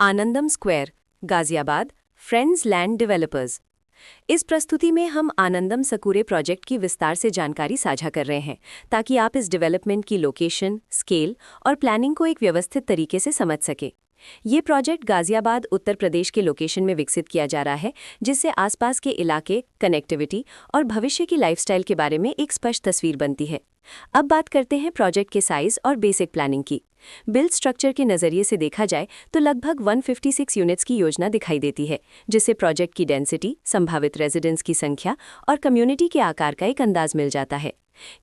आनंदम square, Ghaziabad, friends land developers. इस प्रस्तुति में हम आनंदम सकूरे प्रोजेक्ट की विस्तार से जानकारी साझा कर रहे हैं ताकि आप इस डेवलपमेंट की लोकेशन, स्केल और प्लानिंग को एक व्यवस्थित तरीके से समझ सके। ये प्रोजेक्ट गाजियाबाद, उत्तर प्रदेश के लोकेशन में विकसित किया जा रहा है, जिससे आसपास के इलाके, कनेक्टिविटी और भविष्य की लाइफस्टाइल के बारे में एक स्पष्ट तस्वीर बनती है। अब बात करते हैं प्रोजेक्ट के साइज और बेसिक प्लानिंग की। बिल्ड स्ट्रक्चर के नज़रिए से देखा जाए तो लगभग 156 यूनिट्स की योजना दिखाई देती है, जिससे प्रोजेक्ट की डेंसिटी, संभावित रेजिडेंट्स की संख्या और कम्युनिटी के आकार का एक अंदाज मिल जाता है।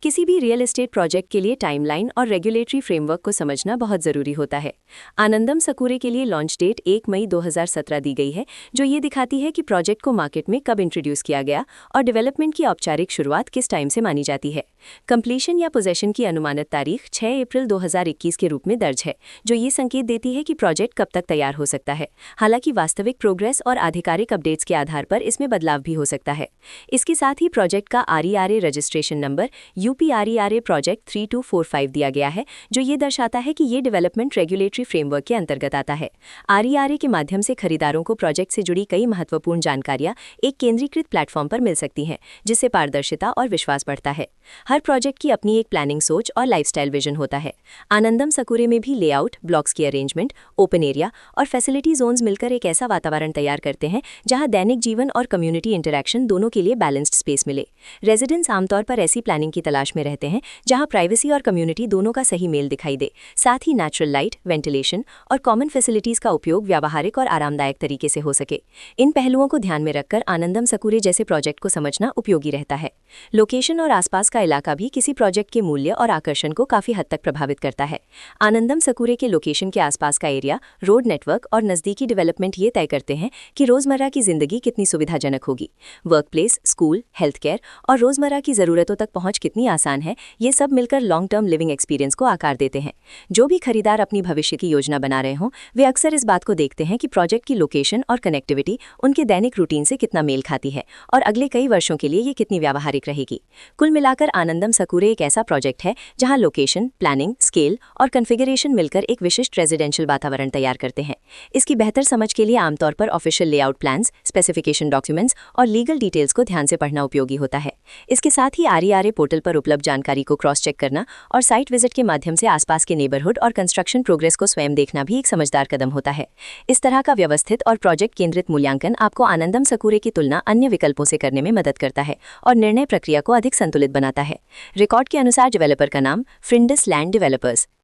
किसी भी रियल एस्टेट प्रोजेक्ट के लिए टाइमलाइन और रेगुलेटरी फ्रेमवर्क को समझना बहुत ज़रूरी होता है। आनंदम सकूरे के लिए लॉन्च डेट 1 मई 2017 दी गई है, जो ये दिखाती है कि प्रोजेक्ट को मार्केट में कब इंट्रोड्यूस किया गया और डेवलपमेंट की औपचारिक शुरुआत किस टाइम से मानी जाती है। कंप्लीशन या पोजेशन की अनुमानित तारीख 6 अप्रैल 2021 के रूप में दर्ज है, जो ये संकेत देती है कि प्रोजेक्ट कब तक तैयार हो सकता है। हालांकि वास्तविक प्रोग्रेस और आधिकारिक अपडेट्स के आधार पर इसमें बदलाव भी हो सकता है। इसके साथ ही प्रोजेक्ट का RERA registration number UPRERA project 3245 दिया गया है, जो ये दर्शाता है कि ये डेवलपमेंट रेगुलेटरी फ्रेमवर्क के अंतर्गत आता है। RERA के माध्यम से खरीदारों को प्रोजेक्ट से जुड़ी कई महत्वपूर्ण जानकारियां एक केंद्रीकृत प्लेटफॉर्म पर मिल सकती हैं, जिससे पारदर्शिता और विश्वास बढ़ता है। हर प्रोजेक्ट की अपनी एक प्लानिंग सोच और लाइफस्टाइल विजन होता है। आनंदम सकूरे में भी लेआउट, ब्लॉक्स की अरेंजमेंट, ओपन एरिया और फैसिलिटी जोन्स मिलकर एक ऐसा वातावरण तैयार करते हैं जहां दैनिक जीवन और कम्युनिटी इंटरैक्शन दोनों के लिए बैलेंस्ड स्पेस मिले। रेजिडेंट्स आमतौर पर ऐसी प्लानिंग की तलाश में रहते हैं जहां प्राइवेसी और कम्युनिटी दोनों का सही मेल दिखाई दे। साथ ही नेचुरल लाइट, वेंटिलेशन और कॉमन फैसिलिटीज का उपयोग व्यावहारिक और आरामदायक तरीके से हो सके। इन पहलुओं को ध्यान में रखकर आनंदम सकूरे जैसे प्रोजेक्ट को समझना उपयोगी रहता है। लोकेशन और आसपास का इलाका भी किसी प्रोजेक्ट के मूल्य और आकर्षण को काफी हद तक प्रभावित करता है। आनंदम सकूरे के लोकेशन के आसपास का एरिया, रोड नेटवर्क और नजदीकी डेवलपमेंट ये तय करते हैं कि रोजमर्रा की जिंदगी कितनी सुविधाजनक होगी। वर्कप्लेस, स्कूल, हेल्थ केयर और रोजमर्रा की जरूरतों तक पहुंच कितनी आसान है, ये सब मिलकर लॉन्ग टर्म लिविंग एक्सपीरियंस को आकार देते हैं। जो भी खरीदार अपनी भविष्य की योजना बना रहे हों, वे अक्सर इस बात को देखते हैं कि प्रोजेक्ट की लोकेशन और कनेक्टिविटी उनके दैनिक रूटीन से कितना मेल खाती है और अगले कई वर्षों के लिए ये कितनी व्यावहारिक रहेगी। कुल मिलाकर आनंदम सकूरे एक ऐसा प्रोजेक्ट है जहां लोकेशन, प्लानिंग, स्केल और कॉन्फ़िगरेशन मिलकर एक विशिष्ट रेजिडेंशियल वातावरण तैयार करते हैं। इसकी बेहतर समझ के लिए आमतौर पर official layout plans, specification documents और लीगल डिटेल्स को ध्यान से पढ़ना उपयोगी होता है। इसके साथ ही RERA पोर्टल पर उपलब्ध जानकारी को क्रॉस चेक करना और साइट विजिट के माध्यम से आसपास के नेबरहुड और कंस्ट्रक्शन प्रोग्रेस को स्वयं देखना भी एक समझदार कदम होता है। इस तरह का व्यवस्थित और प्रोजेक्ट केंद्रित मूल्यांकन आपको आनंदम सकूरे की तुलना अन्य विकल्पों से करने में मदद करता है और निर्णय प्रक्रिया को अधिक संतुलित बनाता है। रिकॉर्ड के अनुसार डेवलपर का नाम फ्रेंड्स लैंड डेवलपर्स